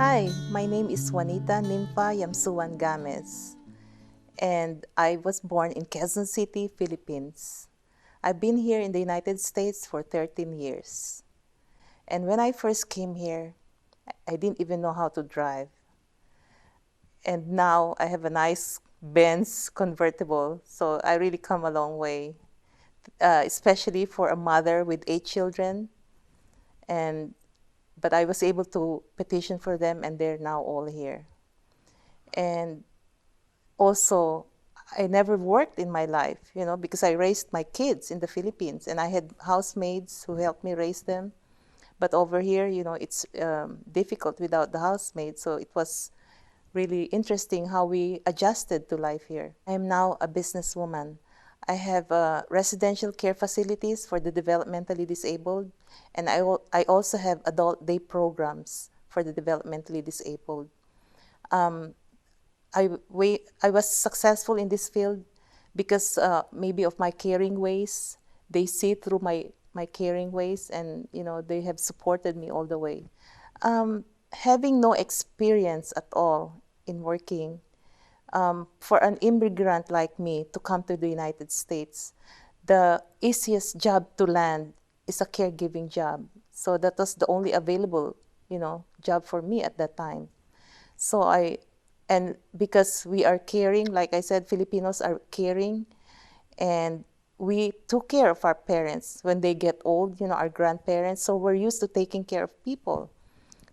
Hi, my name is Juanita Nimfa Yamsuan Gamez, and I was born in Quezon City, Philippines. I've been here in the United States for 13 years. And when I first came here, I didn't even know how to drive. And now I have a nice Benz convertible, so I really come a long way, especially for a mother with 8 children. But I was able to petition for them, and they're now all here. And also, I never worked in my life, because I raised my kids in the Philippines, and I had housemaids who helped me raise them. But over here, it's difficult without the housemaid, so it was really interesting how we adjusted to life here. I am now a businesswoman. I have residential care facilities for the developmentally disabled, and I also have adult day programs for the developmentally disabled. I was successful in this field because maybe of my caring ways. They see through my caring ways, and they have supported me all the way. Having no experience at all in working, for an immigrant like me to come to the United States, the easiest job to land is a caregiving job. So that was the only available, job for me at that time. And because we are caring, like I said, Filipinos are caring, and we took care of our parents when they get old, our grandparents. So we're used to taking care of people.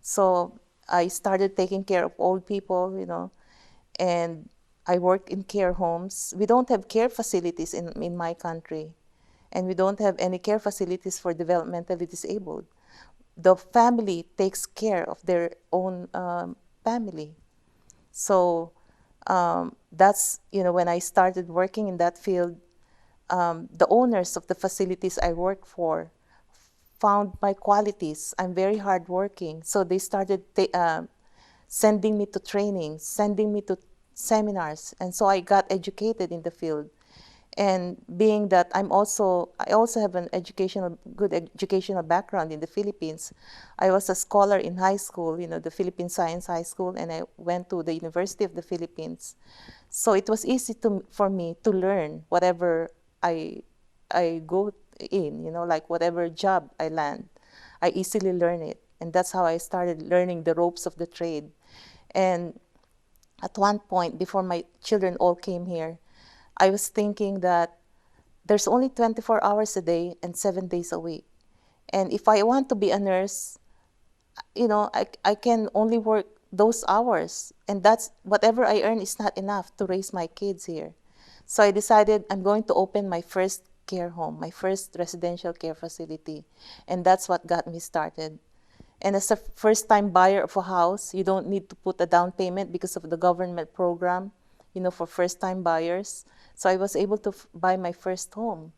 So I started taking care of old people, and I worked in care homes. We don't have care facilities in my country, and we don't have any care facilities for developmentally disabled. The family takes care of their own family. So that's, when I started working in that field, the owners of the facilities I work for found my qualities. I'm very hardworking. So they started sending me to trainings, sending me to seminars. And so I got educated in the field. And being that I also have an good educational background in the Philippines. I was a scholar in high school, the Philippine Science High School, and I went to the University of the Philippines. So it was easy for me to learn whatever I go in, like whatever job I land, I easily learn it. And that's how I started learning the ropes of the trade. And at one point, before my children all came here, I was thinking that there's only 24 hours a day and 7 days a week. And if I want to be a nurse, I can only work those hours. And that's whatever I earn is not enough to raise my kids here. So I decided I'm going to open my first care home, my first residential care facility. And that's what got me started. And as a first-time buyer of a house, you don't need to put a down payment because of the government program, for first-time buyers. So I was able to buy my first home.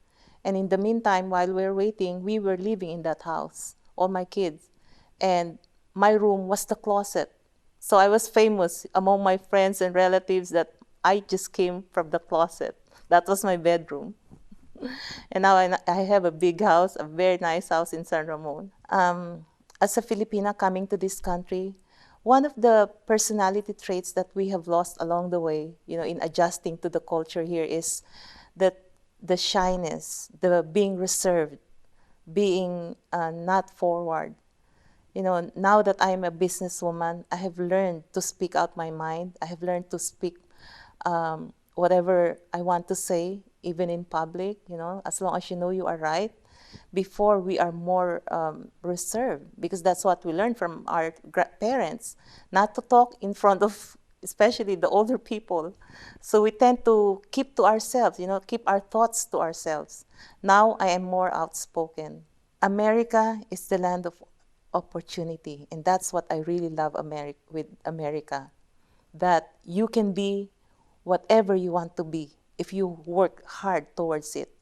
And in the meantime, while we were waiting, we were living in that house, all my kids. And my room was the closet. So I was famous among my friends and relatives that I just came from the closet. That was my bedroom. And now I have a big house, a very nice house in San Ramon. As a Filipina coming to this country, one of the personality traits that we have lost along the way, in adjusting to the culture here is that the shyness, the being reserved, being not forward. Now that I'm a businesswoman, I have learned to speak out my mind. I have learned to speak whatever I want to say, even in public, as long as you know you are right. Before, we are more reserved because that's what we learned from our parents, not to talk in front of especially the older people. So we tend to keep to ourselves, keep our thoughts to ourselves. Now I am more outspoken. America is the land of opportunity, and that's what I really love with America, that you can be whatever you want to be if you work hard towards it.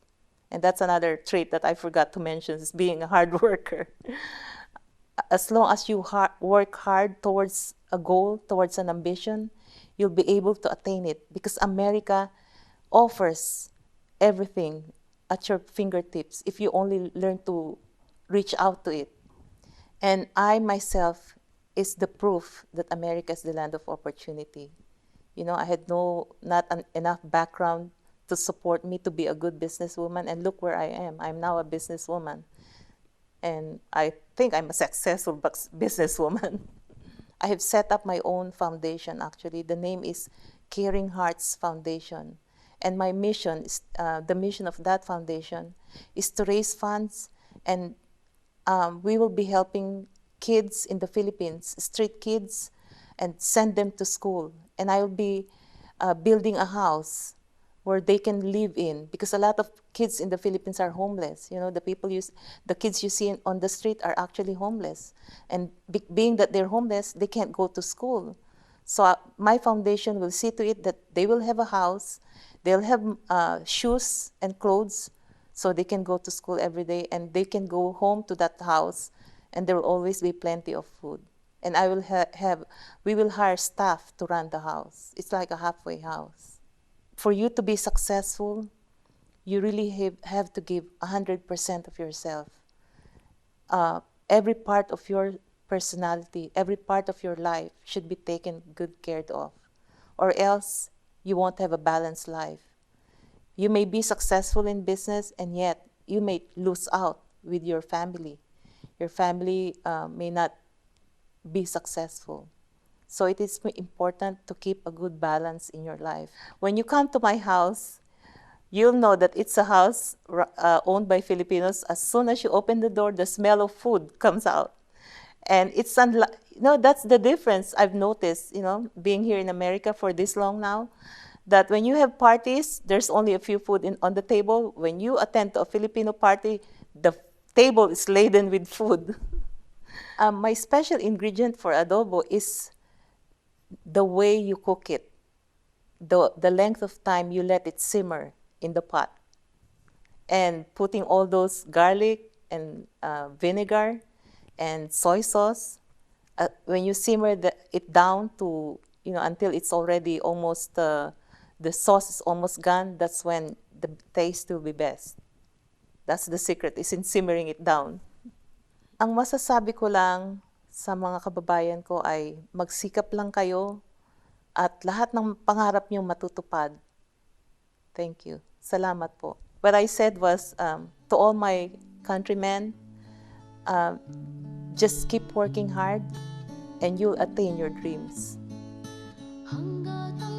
And that's another trait that I forgot to mention, is being a hard worker. As long as you work hard towards a goal, towards an ambition, you'll be able to attain it, because America offers everything at your fingertips if you only learn to reach out to it. And I myself is the proof that America is the land of opportunity. You know, I had not enough background to support me to be a good businesswoman, and look where I am. I'm now a businesswoman, and I think I'm a successful businesswoman. I have set up my own foundation, actually. The name is Caring Hearts Foundation. And my mission, is, the mission of that foundation, is to raise funds, and we will be helping kids in the Philippines, street kids, and send them to school. And I will be building a house where they can live in, because a lot of kids in the Philippines are homeless. You know, the kids you see on the street are actually homeless. And being that they're homeless, they can't go to school. So my foundation will see to it that they will have a house, they'll have shoes and clothes, so they can go to school every day, and they can go home to that house, and there will always be plenty of food. And I will we will hire staff to run the house. It's like a halfway house. For you to be successful, you really have to give 100% of yourself. Every part of your personality, every part of your life should be taken good care of, or else you won't have a balanced life. You may be successful in business, and yet you may lose out with your family. Your family may not be successful. So it is important to keep a good balance in your life. When you come to my house, you'll know that it's a house owned by Filipinos. As soon as you open the door, the smell of food comes out. And it's that's the difference I've noticed, being here in America for this long now, that when you have parties, there's only a few food on the table. When you attend to a Filipino party, the table is laden with food. My special ingredient for adobo is the way you cook it, the length of time you let it simmer in the pot, and putting all those garlic and vinegar and soy sauce. When you simmer it down to, until it's already almost, the sauce is almost gone, that's when the taste will be best. That's the secret, is in simmering it down. Ang masasabi ko lang sa mga kababayan ko ay magsikap lang kayo at lahat ng pangarap niyong matutupad. Thank you. Salamat po. What I said was, to all my countrymen, just keep working hard and you'll attain your dreams. Hangga't